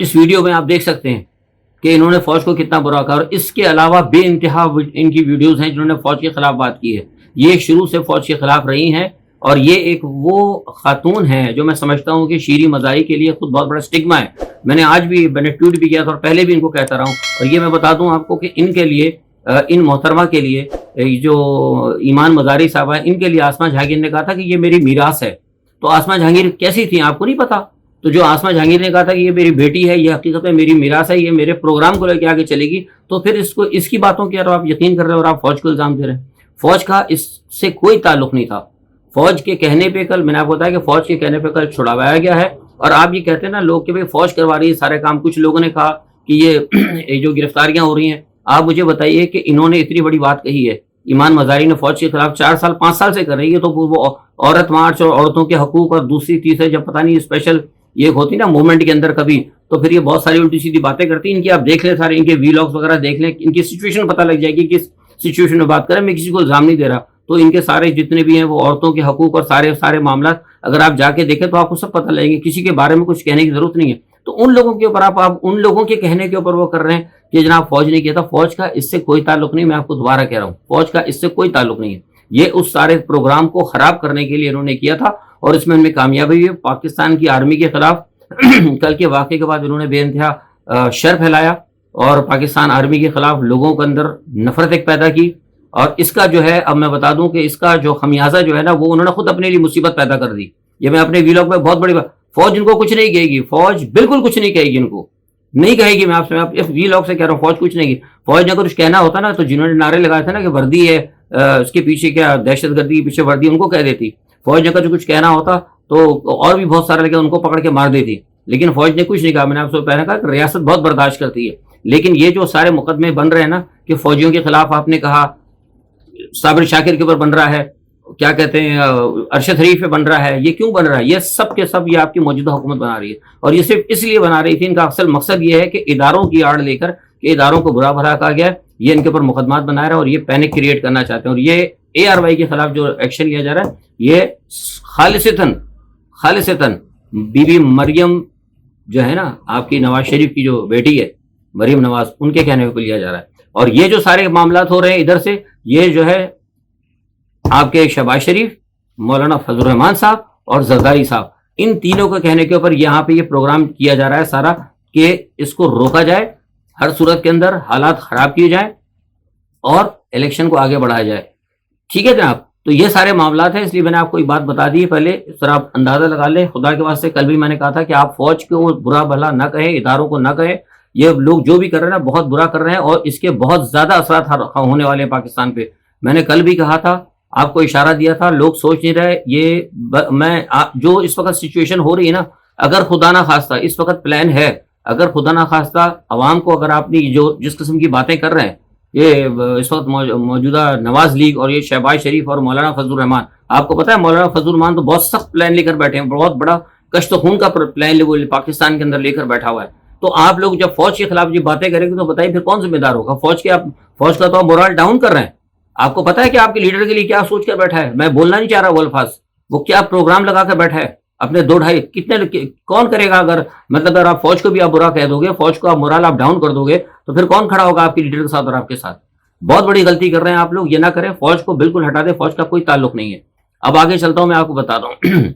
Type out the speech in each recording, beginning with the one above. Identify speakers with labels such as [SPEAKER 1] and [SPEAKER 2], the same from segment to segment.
[SPEAKER 1] اس video میں آپ دیکھ سکتے ہیں کہ انہوں نے فوج کو کتنا برا کہا, اور اس کے علاوہ بے انتہا ان کی ویڈیوز ہیں جنہوں نے فوج کے خلاف بات کی ہے. یہ شروع سے فوج کے خلاف رہی ہیں, اور یہ ایک وہ خاتون ہیں جو میں سمجھتا ہوں کہ شیریں مزاری کے لیے خود بہت بڑا سٹگما ہے. میں نے ٹویٹ بھی کیا تھا اور پہلے بھی ان کو کہتا رہا ہوں, اور یہ میں بتا دوں آپ کو کہ ان کے لیے, ان محترمہ کے لیے جو ایمان مزاری صاحبہ ہیں, ان کے لیے آسمہ جہانگیر نے کہا تھا کہ یہ میری میراث ہے. تو آسمہ جہانگیر کیسی تھی آپ کو نہیں پتا؟ تو جو آسمہ جہانگیر نے کہا تھا کہ یہ میری بیٹی ہے, یہ حقیقت میں میری میراث ہے, یہ میرے پروگرام کو لے کے آگے چلے گی, تو پھر اس کی باتوں کی آپ یقین کر رہے ہیں اور آپ فوج کو الزام دے رہے ہیں. فوج کا اس سے کوئی تعلق نہیں تھا. فوج کے کہنے پہ کل میں نے آپ کو بتایا کہ فوج کے کہنے پہ کل چھڑوایا گیا ہے. اور آپ یہ کہتے ہیں نا لوگ کہ بھائی فوج کروا رہی ہے سارے کام. کچھ لوگوں نے کہا کہ یہ جو گرفتاریاں ہو رہی ہیں, آپ مجھے بتائیے کہ انہوں نے اتنی بڑی بات کہی ہے, ایمان مزاری نے فوج کے خلاف 4 سال 5 سال سے کر رہی ہے, تو وہ عورت مارچ اور عورتوں کے حقوق اور دوسری تیسرے جب پتہ نہیں اسپیشل یہ ہوتی نا موومنٹ کے اندر کبھی, تو پھر یہ بہت ساری الٹی سیدھی باتیں کرتی ہیں. ان کی آپ دیکھ لیں سارے, ان کے ویلاگس وغیرہ دیکھ لیں, ان کی سچویشن پتہ لگ جائے گی کس سچویشن میں بات کریں. میں کسی کو الزام نہیں دے رہا, تو ان کے سارے جتنے بھی ہیں وہ عورتوں کے حقوق اور سارے معاملات اگر آپ جا کے دیکھیں تو آپ کو سب پتہ لگیں گے. کسی کے بارے میں کچھ کہنے کی ضرورت نہیں ہے. تو ان لوگوں کے اوپر آپ ان لوگوں کے کہنے کے اوپر وہ کر رہے ہیں کہ جناب فوج نے کیا تھا. فوج کا اس سے کوئی تعلق نہیں, میں آپ کو دوبارہ کہہ رہا ہوں, فوج کا اس سے کوئی تعلق نہیں ہے. یہ اس سارے پروگرام کو خراب کرنے کے لیے انہوں نے کیا تھا, اور اس میں ان میں کامیابی ہوئی. پاکستان کی آرمی کے خلاف کل کے واقعے کے بعد انہوں نے بے انتہا شر پھیلایا, اور پاکستان آرمی کے خلاف لوگوں کے اندر نفرت ایک پیدا کی. اور اس کا جو ہے, اب میں بتا دوں کہ اس کا جو خمیازہ جو ہے نا, وہ انہوں نے خود اپنے لیے مصیبت پیدا کر دی. یہ میں اپنے ویلاگ میں بہت بڑی بات, فوج ان کو کچھ نہیں کہے گی, فوج بالکل کچھ نہیں کہے گی, ان کو نہیں کہے گی. میں آپ سے ویلاگ سے کہہ رہا ہوں, فوج کچھ نہیں کی. فوج نے اگر کچھ کہنا ہوتا نا, تو جنہوں نے نعرے لگائے تھے نا کہ وردی ہے, اس کے پیچھے کیا دہشت گردی کے پیچھے وردی, ان کو کہہ دیتی. فوج نے اگر کچھ کہنا ہوتا تو اور بھی بہت سارے لگے ان کو پکڑ کے مار دیتی. لیکن فوج نے کچھ نہیں کہا. میں نے آپ سے پہلے کہا کہ ریاست بہت برداشت کرتی ہے, لیکن یہ جو سارے مقدمے بن رہے ہیں نا کہ فوجیوں کے خلاف, آپ نے کہا صابر شاکر کے اوپر بن رہا ہے, کیا کہتے ہیں ارشد حریف پہ بن رہا ہے, یہ کیوں بن رہا ہے؟ یہ سب کے سب یہ آپ کی موجودہ حکومت بنا رہی ہے, اور یہ صرف اس لیے بنا رہی تھی. ان کا اصل مقصد یہ ہے کہ اداروں کی آڑ لے کر کہ اداروں کو برا بھلا کہا گیا ہے, یہ ان کے اوپر مقدمات بنا رہا ہے, اور یہ پینک کریٹ کرنا چاہتے ہیں. اور یہ ARY کے خلاف جو ایکشن لیا جا رہا ہے, یہ خالصتاً بی بی مریم جو ہے نا, آپ کی نواز شریف کی جو بیٹی ہے مریم نواز, ان کے کہنے پہ لیا جا رہا ہے. اور یہ جو سارے معاملات ہو رہے ہیں ادھر سے, یہ جو ہے آپ کے شہباز شریف, مولانا فضل الرحمان صاحب اور زرداری صاحب, ان تینوں کے کہنے کے اوپر یہاں پہ یہ پروگرام کیا جا رہا ہے سارا, کہ اس کو روکا جائے, ہر صورت کے اندر حالات خراب کیے جائیں اور الیکشن کو آگے بڑھایا جائے. ٹھیک ہے جناب, تو یہ سارے معاملات ہیں, اس لیے میں نے آپ کو ایک بات بتا دی ہے پہلے, سر آپ اندازہ لگا لیں خدا کے واسطے. کل بھی میں نے کہا تھا کہ آپ فوج کو برا بھلا نہ کہیں, اداروں کو نہ کہیں. یہ لوگ جو بھی کر رہے ہیں بہت برا کر رہے ہیں, اور اس کے بہت زیادہ اثرات ہونے والے ہیں پاکستان پہ. میں نے کل بھی کہا تھا, آپ کو اشارہ دیا تھا, لوگ سوچ نہیں رہے. یہ میں جو اس وقت سچویشن ہو رہی ہے نا, اگر خدا نہ خواستہ اس وقت پلان ہے, اگر خدا نہ خواستہ عوام کو اگر آپ نے جو جس قسم کی باتیں کر رہے ہیں, یہ اس وقت موجودہ نواز لیگ اور یہ شہباز شریف اور مولانا فضل الرحمان, آپ کو پتا ہے مولانا فضل الرحمان تو بہت سخت پلان لے کر بیٹھے ہیں, بہت بڑا کشت خون کا پلان پاکستان کے اندر لے کر بیٹھا ہوا ہے. تو آپ لوگ جب فوج کے خلاف یہ باتیں کریں گے تو بتائیے پھر کون ذمہ دار ہوگا؟ فوج کا تو آپ مورال ڈاؤن کر رہے ہیں. آپ کو پتا ہے کہ آپ کے لیڈر کے لیے کیا سوچ کر بیٹھا ہے؟ میں بولنا نہیں چاہ رہا وہ الفاظ, وہ کیا پروگرام لگا کر بیٹھا ہے اپنے 2-2.5 کتنے کون کرے گا؟ اگر مطلب اگر آپ فوج کو بھی آپ برا کہہ دو گے, فوج کو آپ مورال آپ ڈاؤن کر دو گے, تو پھر کون کھڑا ہوگا آپ کے لیڈر کے ساتھ اور آپ کے ساتھ؟ بہت بڑی غلطی کر رہے ہیں آپ لوگ, یہ نہ کریں. فوج کو بالکل ہٹا دیں, فوج کا کوئی تعلق نہیں ہے. اب آگے چلتا ہوں, میں آپ کو بتاتا ہوں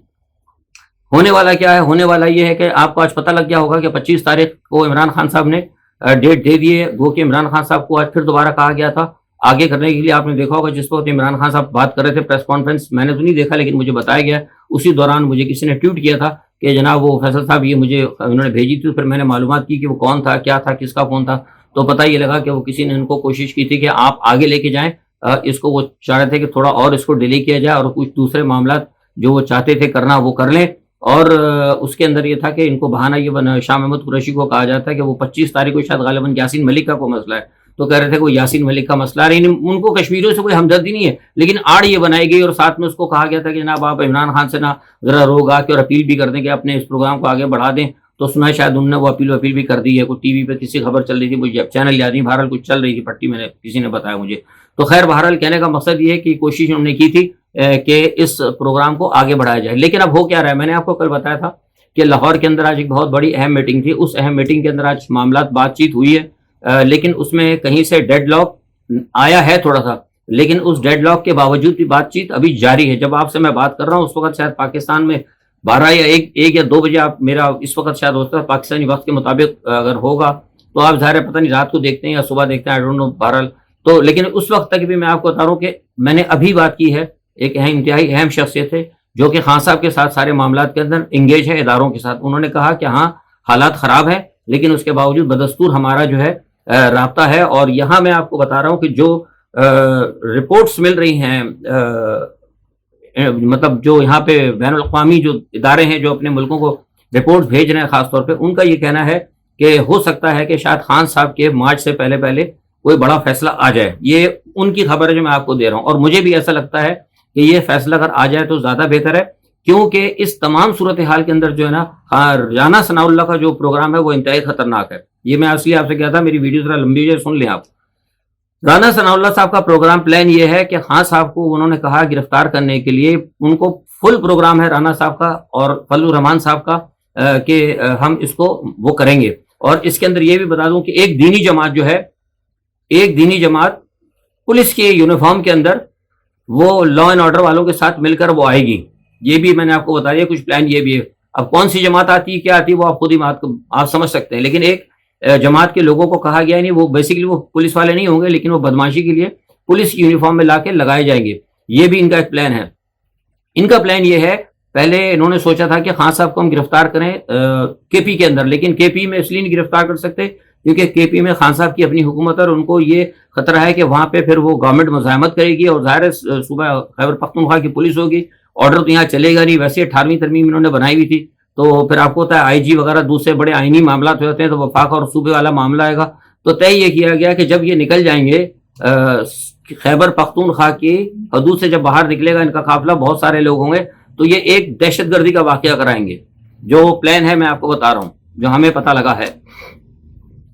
[SPEAKER 1] ہونے والا کیا ہے. ہونے والا یہ ہے کہ آپ کو آج پتہ لگ گیا ہوگا کہ 25 تاریخ کو عمران خان صاحب نے ڈیٹ دے دیے. گو کہ عمران خان صاحب کو آج پھر دوبارہ کہا گیا تھا آگے کرنے کے لیے. آپ نے دیکھا ہوگا جس وقت عمران خان صاحب بات کر رہے تھے پریس کانفرنس, میں نے تو نہیں دیکھا لیکن مجھے بتایا گیا, اسی دوران مجھے کسی نے ٹویٹ کیا تھا کہ جناب وہ فیصل صاحب یہ مجھے انہوں نے بھیجی تھی. پھر میں نے معلومات کی کہ وہ کون تھا, کیا تھا, کس کا فون تھا, تو پتہ یہ لگا کہ وہ کسی نے ان کو کوشش کی تھی کہ آپ آگے لے کے جائیں اس کو. وہ چاہ رہے تھے کہ تھوڑا اور اس کو ڈیلے کیا جائے اور کچھ دوسرے معاملات جو وہ چاہتے تھے کرنا وہ کر لیں. اور اس کے اندر یہ تھا کہ ان کو بہانہ یہ شاہ محمود قریشی کو کہا جاتا ہے کہ وہ 25 تاریخ کو شاید غالباً یاسین ملک کا کوئی مسئلہ ہے, تو کہہ رہے تھے کہ یاسین ملک کا مسئلہ ہے. ان کو کشمیریوں سے کوئی ہمدردی نہیں ہے, لیکن آڑ یہ بنائی گئی اور ساتھ میں اس کو کہا گیا تھا کہ جناب آپ عمران خان سے نا ذرا روگ آ کے اور اپیل بھی کر دیں کہ اپنے اس پروگرام کو آگے بڑھا دیں. تو سنا شاید انہوں نے وہ اپیل بھی کر دی ہے, کوئی ٹی وی پہ کسی خبر چل رہی تھی, مجھے چینل یاد نہیں, بہرحال کچھ چل رہی تھی پٹی, میں نے کسی نے بتایا مجھے. تو خیر بہرحال کہنے کا مقصد یہ ہے کہ کوشش انہوں نے کی تھی کہ اس پروگرام کو آگے بڑھایا جائے. لیکن اب ہو کیا رہا ہے, میں نے آپ کو کل بتایا تھا کہ لاہور کے اندر آج ایک بہت بڑی اہم میٹنگ تھی, اس اہم میٹنگ کے اندر آج معاملات بات چیت ہوئی ہے, لیکن اس میں کہیں سے ڈیڈ لاک آیا ہے تھوڑا سا, لیکن اس ڈیڈ لاک کے باوجود بھی بات چیت ابھی جاری ہے. جب آپ سے میں بات کر رہا ہوں اس وقت شاید پاکستان میں 12 یا 1 یا 2 بجے آپ میرا اس وقت شاید ہوتا ہے پاکستانی وقت کے مطابق اگر ہوگا تو آپ ظاہر پتہ نہیں رات کو دیکھتے ہیں یا صبح دیکھتے ہیں, آئی ڈونٹ نو, بہرحال تو لیکن اس وقت تک بھی میں آپ کو بتا رہا ہوں کہ میں نے ابھی بات کی ہے. ایک انتہائی اہم شخصیت ہے جو کہ خان صاحب کے ساتھ سارے معاملات کے اندر انگیج ہے اداروں کے ساتھ. انہوں نے کہا کہ ہاں حالات خراب ہے لیکن اس کے باوجود بدستور ہمارا جو ہے رابطہ ہے. اور یہاں میں آپ کو بتا رہا ہوں کہ جو رپورٹس مل رہی ہیں, مطلب جو یہاں پہ بین الاقوامی جو ادارے ہیں جو اپنے ملکوں کو رپورٹ بھیج رہے ہیں خاص طور پہ, ان کا یہ کہنا ہے کہ ہو سکتا ہے کہ شاید خان صاحب کے مارچ سے پہلے کوئی بڑا فیصلہ آ جائے. یہ ان کی خبر ہے جو میں آپ کو دے رہا ہوں, اور مجھے بھی ایسا لگتا ہے کہ یہ فیصلہ اگر آ جائے تو زیادہ بہتر ہے, کیونکہ اس تمام صورتحال کے اندر جو ہے نا رانا ثناء اللہ کا جو پروگرام ہے وہ انتہائی خطرناک ہے. یہ میں اس لیے آپ سے کہا تھا, میری ویڈیو ذرا لمبی ہے, سن لیں آپ. رانا ثناء اللہ صاحب کا پروگرام پلان یہ ہے کہ خان صاحب کو انہوں نے کہا گرفتار کرنے کے لیے, ان کو فل پروگرام ہے رانا صاحب کا اور فضل الرحمان صاحب کا کہ ہم اس کو وہ کریں گے. اور اس کے اندر یہ بھی بتا دوں کہ ایک دینی جماعت جو ہے, ایک دینی جماعت پولیس کے یونیفارم کے اندر وہ لا اینڈ آرڈر والوں کے ساتھ مل کر وہ آئے گی. یہ بھی میں نے آپ کو بتا دیا, کچھ پلان یہ بھی ہے. اب کون سی جماعت آتی ہے کیا آتی ہے وہ آپ خود ہی آپ سمجھ سکتے ہیں, لیکن ایک جماعت کے لوگوں کو کہا گیا نہیں, وہ بیسیکلی وہ پولیس والے نہیں ہوں گے لیکن وہ بدماشی کے لیے پولیس کی یونیفارم میں لا کے لگائے جائیں گے. یہ بھی ان کا ایک پلان ہے. ان کا پلان یہ ہے, پہلے انہوں نے سوچا تھا کہ خان صاحب کو ہم گرفتار کریں کے پی کے اندر, لیکن کے پی میں اس لیے نہیں گرفتار کر سکتے کیونکہ کے پی میں خان صاحب کی اپنی حکومت ہے اور ان کو یہ خطرہ ہے کہ وہاں پہ پھر وہ گورنمنٹ مزاحمت کرے گی اور ظاہر صوبہ خیبر پختونخوا کی پولیس ہوگی, آرڈر تو یہاں چلے گا نہیں. ویسے 18ویں ترمیم انہوں نے بنائی ہوئی تھی, تو پھر آپ کو ہوتا ہے آئی جی وغیرہ دوسرے بڑے آئینی معاملات ہوتے ہیں تو وفاق اور صوبے والا معاملہ آئے گا. تو طے یہ کیا گیا کہ جب یہ نکل جائیں گے خیبر پختونخوا کی حدود سے, جب باہر نکلے گا ان کا قافلہ, بہت سارے لوگ ہوں گے, تو یہ ایک دہشت گردی کا واقعہ کرائیں گے. جو پلان ہے میں آپ کو بتا رہا ہوں, جو ہمیں پتہ لگا ہے,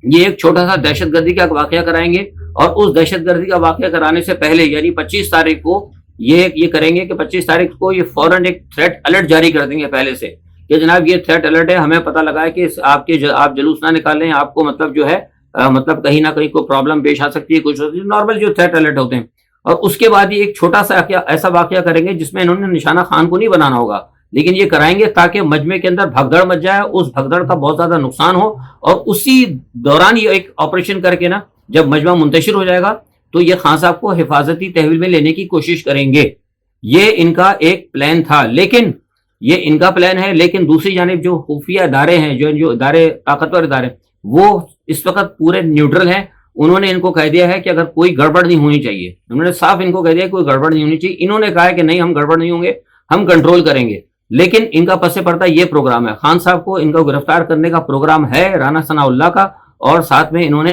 [SPEAKER 1] یہ ایک چھوٹا سا دہشت گردی کا واقعہ کرائیں گے. اور اس دہشت گردی کا واقعہ کرانے سے پہلے یعنی 25 تاریخ کو یہ کریں گے کہ 25 تاریخ کو یہ فوراً ایک تھریٹ الرٹ جاری کر دیں گے پہلے سے کہ جناب یہ تھریٹ الرٹ ہے, ہمیں پتہ لگا ہے کہ آپ جلوس نہ نکالیں, آپ کو مطلب جو ہے مطلب کہیں نہ کہیں کوئی پرابلم پیش آ سکتی ہے, کچھ نارمل جو تھریٹ الرٹ ہوتے ہیں. اور اس کے بعد یہ ایک چھوٹا سا ایسا واقعہ کریں گے جس میں انہوں نے نشانہ خان کو نہیں بنانا ہوگا, لیکن یہ کرائیں گے تاکہ مجمع کے اندر بھگدڑ مچ جائے, اس بھگدڑ کا بہت زیادہ نقصان ہو, اور اسی دوران یہ ایک آپریشن کر کے نا جب مجمع منتشر ہو جائے گا تو یہ خان صاحب کو حفاظتی تحویل میں لینے کی کوشش کریں گے. یہ ان کا ایک پلان تھا, لیکن یہ ان کا پلان ہے, لیکن دوسری جانب جو خفیہ ادارے ہیں, جو ادارے طاقتور ادارے, وہ اس وقت پورے نیوٹرل ہیں. انہوں نے ان کو کہہ دیا ہے کہ اگر کوئی گڑبڑ نہیں ہونی چاہیے, انہوں نے صاف ان کو کہہ دیا کوئی گڑبڑ نہیں ہونی چاہیے. انہوں نے کہا ہے کہ نہیں ہم گڑبڑ نہیں ہوں گے, ہم کنٹرول کریں گے, لیکن ان کا پس پردہ یہ پروگرام ہے. خان صاحب کو ان کو گرفتار کرنے کا پروگرام ہے رانا ثناء اللہ کا, اور ساتھ میں انہوں نے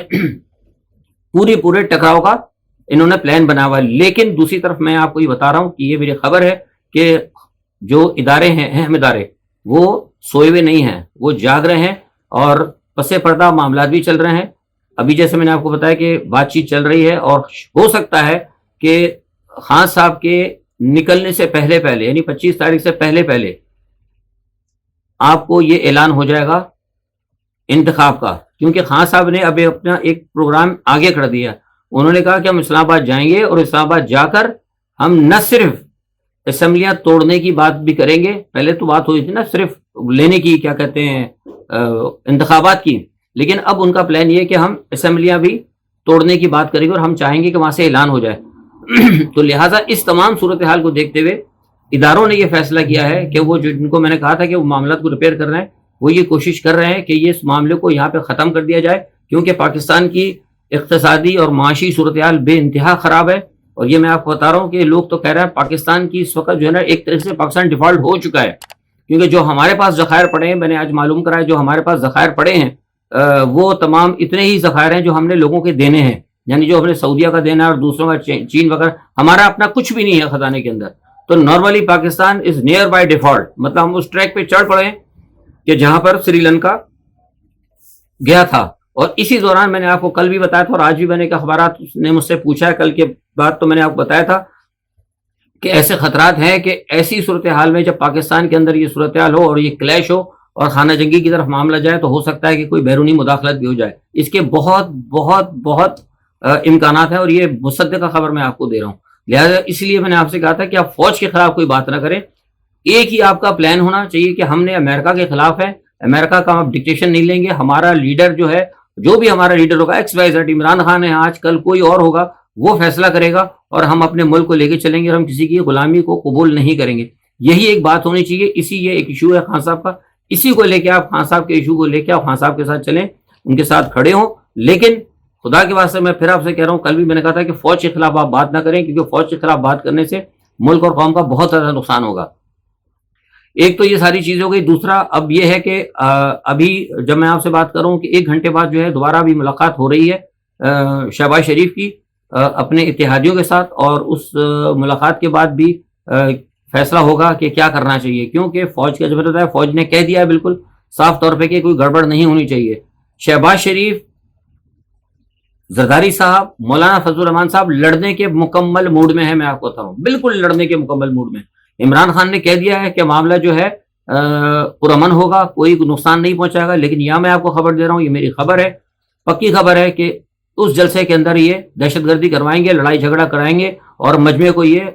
[SPEAKER 1] پورے ٹکراؤ کا انہوں نے پلان بنا ہوا ہے. لیکن دوسری طرف میں آپ کو یہ بتا رہا ہوں کہ یہ میری خبر ہے کہ جو ادارے ہیں اہم ادارے وہ سوئے ہوئے نہیں ہیں, وہ جاگ رہے ہیں اور پس پردہ معاملات بھی چل رہے ہیں. ابھی جیسے میں نے آپ کو بتایا کہ بات چیت چل رہی ہے, اور ہو سکتا ہے کہ خان صاحب کے نکلنے سے پہلے یعنی 25 تاریخ سے پہلے آپ کو یہ اعلان ہو جائے گا انتخاب کا, کیونکہ خان صاحب نے اب اپنا ایک پروگرام آگے کر دیا. انہوں نے کہا کہ ہم اسلام آباد جائیں گے اور اسلام آباد جا کر ہم نہ صرف اسمبلیاں توڑنے کی بات بھی کریں گے, پہلے تو بات ہوئی تھی نا صرف لینے کی, کیا کہتے ہیں انتخابات کی, لیکن اب ان کا پلان یہ ہے کہ ہم اسمبلیاں بھی توڑنے کی بات کریں گے اور ہم چاہیں گے کہ وہاں سے اعلان ہو جائے. تو لہٰذا اس تمام صورتحال کو دیکھتے ہوئے اداروں نے یہ فیصلہ کیا ہے کہ وہ جن کو میں نے کہا تھا کہ وہ معاملات کو ریپیئر کر رہے ہیں, وہ یہ کوشش کر رہے ہیں کہ یہ اس معاملے کو یہاں پہ ختم کر دیا جائے, کیونکہ پاکستان کی اقتصادی اور معاشی صورتحال بے انتہا خراب ہے. اور یہ میں آپ کو بتا رہا ہوں کہ لوگ تو کہہ رہے ہیں پاکستان کی اس وقت جو ہے نا ایک طرح سے پاکستان ڈیفالٹ ہو چکا ہے, کیونکہ جو ہمارے پاس ذخائر پڑے ہیں, میں نے آج معلوم کرا ہے جو ہمارے پاس ذخائر پڑے ہیں وہ تمام اتنے ہی ذخائر ہیں جو ہم نے لوگوں کے دینے ہیں, یعنی جو ہم نے سعودیہ کا دینا ہے اور دوسروں کا چین وغیرہ, ہمارا اپنا کچھ بھی نہیں ہے خزانے کے اندر. تو normally Pakistan is near by default, مطلب ہم اس ٹریک پہ چڑھ پڑے ہیں کہ جہاں پر سری لنکا گیا تھا. اور اسی دوران میں نے آپ کو کل بھی بتایا تھا اور آج بھی میں نے اخبارات نے مجھ سے پوچھا ہے کل کے بعد, تو میں نے آپ کو بتایا تھا کہ ایسے خطرات ہیں کہ ایسی صورتحال میں جب پاکستان کے اندر یہ صورتحال ہو اور یہ کلیش ہو اور خانہ جنگی کی طرف معاملہ جائے تو ہو سکتا ہے کہ کوئی بیرونی مداخلت بھی ہو جائے. اس کے بہت بہت بہت امکانات ہیں اور یہ مصدقہ خبر میں آپ کو دے رہا ہوں. لہٰذا اس لیے میں نے آپ سے کہا تھا کہ آپ فوج کے خلاف کوئی بات نہ کریں. ایک ہی آپ کا پلان ہونا چاہیے کہ ہم نے امریکہ کے خلاف ہے, امریکہ کا ہم ڈکٹیشن نہیں لیں گے. ہمارا لیڈر جو ہے, جو بھی ہمارا لیڈر ہوگا, XYZ عمران خان ہے آج کل, کوئی اور ہوگا, وہ فیصلہ کرے گا اور ہم اپنے ملک کو لے کے چلیں گے اور ہم کسی کی غلامی کو قبول نہیں کریں گے. یہی ایک بات ہونی چاہیے. یہ ایک ایشو ہے خان صاحب کا, اسی کو لے کے آپ خان صاحب کے ایشو کو لے کے آپ خان صاحب کے ساتھ چلیں, ان کے ساتھ کھڑے ہوں. لیکن خدا کے واسطے میں پھر آپ سے کہہ رہا ہوں, کل بھی میں نے کہا تھا کہ فوج کے خلاف آپ بات نہ کریں, کیونکہ فوج کے خلاف بات کرنے سے ملک اور قوم کا بہت زیادہ نقصان ہوگا. ایک تو یہ ساری چیز ہو گئی. دوسرا اب یہ ہے کہ ابھی جب میں آپ سے بات کروں کہ 1 گھنٹے بعد جو ہے دوبارہ بھی ملاقات ہو رہی ہے شہباز شریف کی اپنے اتحادیوں کے ساتھ, اور اس ملاقات کے بعد بھی فیصلہ ہوگا کہ کیا کرنا چاہیے, کیونکہ فوج کا جب ہوتا ہے, فوج نے کہہ دیا ہے بالکل صاف طور پہ کہ کوئی گڑبڑ نہیں ہونی چاہیے. شہباز شریف, زرداری صاحب, مولانا فضل الرحمان صاحب لڑنے کے مکمل موڈ میں ہے. میں آپ کو بتاؤں بالکل لڑنے کے مکمل موڈ میں. عمران خان نے کہہ دیا ہے کہ معاملہ جو ہے پرامن ہوگا, کوئی نقصان نہیں پہنچائے گا. لیکن یہاں میں آپ کو خبر دے رہا ہوں, یہ میری خبر ہے, پکی خبر ہے, کہ اس جلسے کے اندر یہ دہشت گردی کروائیں گے, لڑائی جھگڑا کرائیں گے اور مجمع کو یہ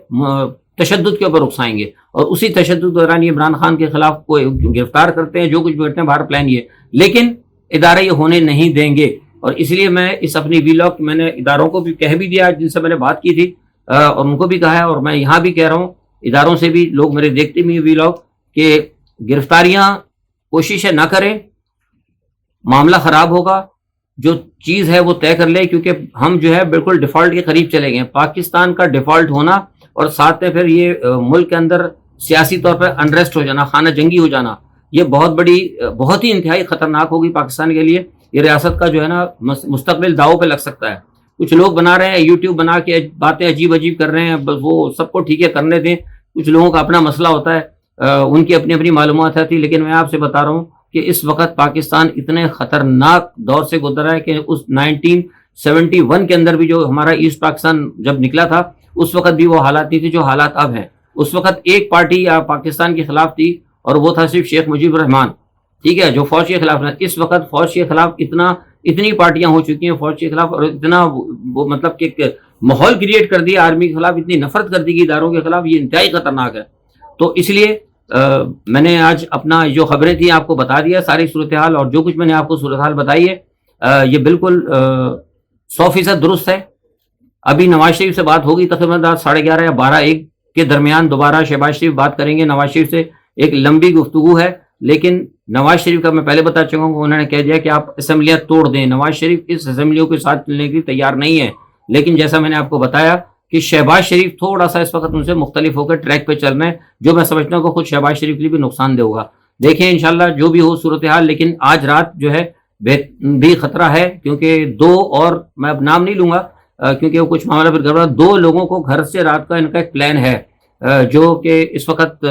[SPEAKER 1] تشدد کے اوپر اکسائیں گے. اور اسی تشدد کے دوران یہ عمران خان کے خلاف کوئی گرفتار کرتے ہیں, جو کچھ بھی کرتے ہیں, باہر پلان یہ. لیکن ادارے یہ ہونے نہیں دیں گے. اور اس لیے میں اس اپنی ویلاگ میں نے اداروں کو بھی کہہ بھی دیا جن سے میں نے بات کی تھی, اور ان کو بھی کہا ہے, اور میں یہاں بھی کہہ رہا ہوں اداروں سے بھی, لوگ میرے دیکھتے بھی ویلاگ, کہ گرفتاریاں کوشش نہ کریں, معاملہ خراب ہوگا. جو چیز ہے وہ طے کر لے, کیونکہ ہم جو ہے بالکل ڈیفالٹ کے قریب چلے گئے. پاکستان کا ڈیفالٹ ہونا اور ساتھ میں پھر یہ ملک کے اندر سیاسی طور پر انریسٹ ہو جانا, خانہ جنگی ہو جانا, یہ بہت ہی انتہائی خطرناک ہوگی پاکستان کے لیے. یہ ریاست کا جو ہے نا مستقبل داؤ پہ لگ سکتا ہے. کچھ لوگ بنا رہے ہیں یوٹیوب بنا کے باتیں عجیب کر رہے ہیں, وہ سب کو ٹھیک ہے کرنے دیں. کچھ لوگوں کا اپنا مسئلہ ہوتا ہے, ان کی اپنی اپنی معلومات ہوتی. لیکن میں آپ سے بتا رہا ہوں کہ اس وقت پاکستان اتنے خطرناک دور سے گزر رہا ہے کہ اس 1971 کے اندر بھی جو ہمارا ایسٹ پاکستان جب نکلا تھا, اس وقت بھی وہ حالات نہیں تھے جو حالات اب ہیں. اس وقت ایک پارٹی پاکستان کے خلاف تھی, اور وہ تھا صرف شیخ مجیب الرحمان, ٹھیک ہے, جو فوج کے خلاف تھا. اس وقت فوج کے خلاف اتنی پارٹیاں ہو چکی ہیں فوج کے خلاف, اور اتنا وہ مطلب کہ ماحول کریٹ کر دیا آرمی کے خلاف, اتنی نفرت کر دی گئی اداروں کے خلاف, یہ انتہائی خطرناک ہے. تو اس لیے میں نے آج اپنا جو خبریں تھیں آپ کو بتا دیا, ساری صورتحال, اور جو کچھ میں نے آپ کو صورتحال بتائی ہے یہ بالکل 100% درست ہے. ابھی نواز شریف سے بات ہوگی تقریباً 11:30 یا 12-1 کے درمیان, دوبارہ شہباز شریف بات کریں گے. نواز شریف سے ایک لمبی گفتگو ہے, لیکن نواز شریف کا میں پہلے بتا چکا ہوں کہ انہوں نے کہہ دیا کہ آپ اسمبلیاں توڑ دیں. نواز شریف اس اسمبلیوں کے ساتھ چلنے کے لیے تیار نہیں ہے. لیکن جیسا میں نے آپ کو بتایا کہ شہباز شریف تھوڑا سا اس وقت ان سے مختلف ہو کر ٹریک پہ چل رہے ہیں, جو میں سمجھتا ہوں کہ خود شہباز شریف کے لیے بھی نقصان دہ ہوگا. دیکھیں انشاءاللہ جو بھی ہو صورتحال. لیکن آج رات جو ہے بھی خطرہ ہے, کیونکہ 2 اور میں اب نام نہیں لوں گا کیونکہ وہ کچھ معاملہ پھر گڑبڑ. 2 لوگوں کو گھر سے رات کا ان کا ایک پلان ہے, جو کہ اس وقت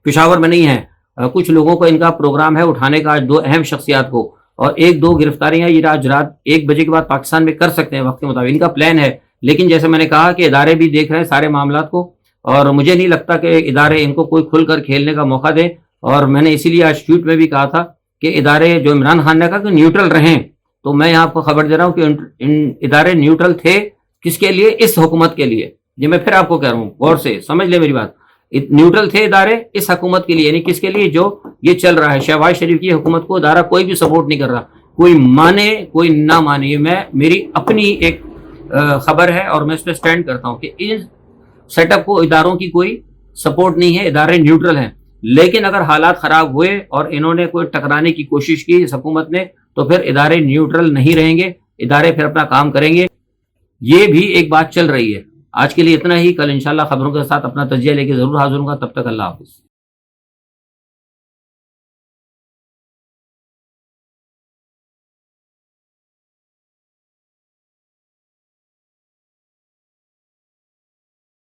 [SPEAKER 1] پشاور میں نہیں ہے. کچھ لوگوں کو ان کا پروگرام ہے اٹھانے کا, 2 اہم شخصیات کو, اور 1-2 گرفتاریاں یہ آج رات 1 بجے کے بعد پاکستان میں کر سکتے ہیں وقت کے مطابق. ان کا پلان ہے. لیکن جیسے میں نے کہا کہ ادارے بھی دیکھ رہے ہیں سارے معاملات کو, اور مجھے نہیں لگتا کہ ادارے ان کو کوئی کھل کر کھیلنے کا موقع دیں. اور میں نے اسی لیے آج ٹویٹ میں بھی کہا تھا کہ ادارے, جو عمران خان نے کہا کہ نیوٹرل رہیں, تو میں آپ کو خبر دے رہا ہوں کہ ان ادارے نیوٹرل تھے. کس کے لیے؟ اس حکومت کے لیے. یہ میں پھر آپ کو کہہ رہا ہوں, غور سے سمجھ لیں میری بات. نیوٹرل تھے ادارے اس حکومت کے لیے, یعنی کس کے لیے؟ جو یہ چل رہا ہے شہباز شریف کی حکومت کو ادارہ کوئی بھی سپورٹ نہیں کر رہا, کوئی مانے کوئی نہ مانے. یہ میری اپنی ایک خبر ہے, اور میں اس پہ سٹینڈ کرتا ہوں کہ اس سیٹ اپ کو اداروں کی کوئی سپورٹ نہیں ہے, ادارے نیوٹرل ہیں. لیکن اگر حالات خراب ہوئے اور انہوں نے کوئی ٹکرانے کی کوشش کی اس حکومت نے, تو پھر ادارے نیوٹرل نہیں رہیں گے, ادارے پھر اپنا کام کریں گے. یہ بھی ایک بات چل رہی ہے. آج کے لیے اتنا ہی. کل انشاءاللہ خبروں کے ساتھ اپنا تجزیہ لے کے ضرور حاضر ہوں گا. تب تک اللہ حافظ.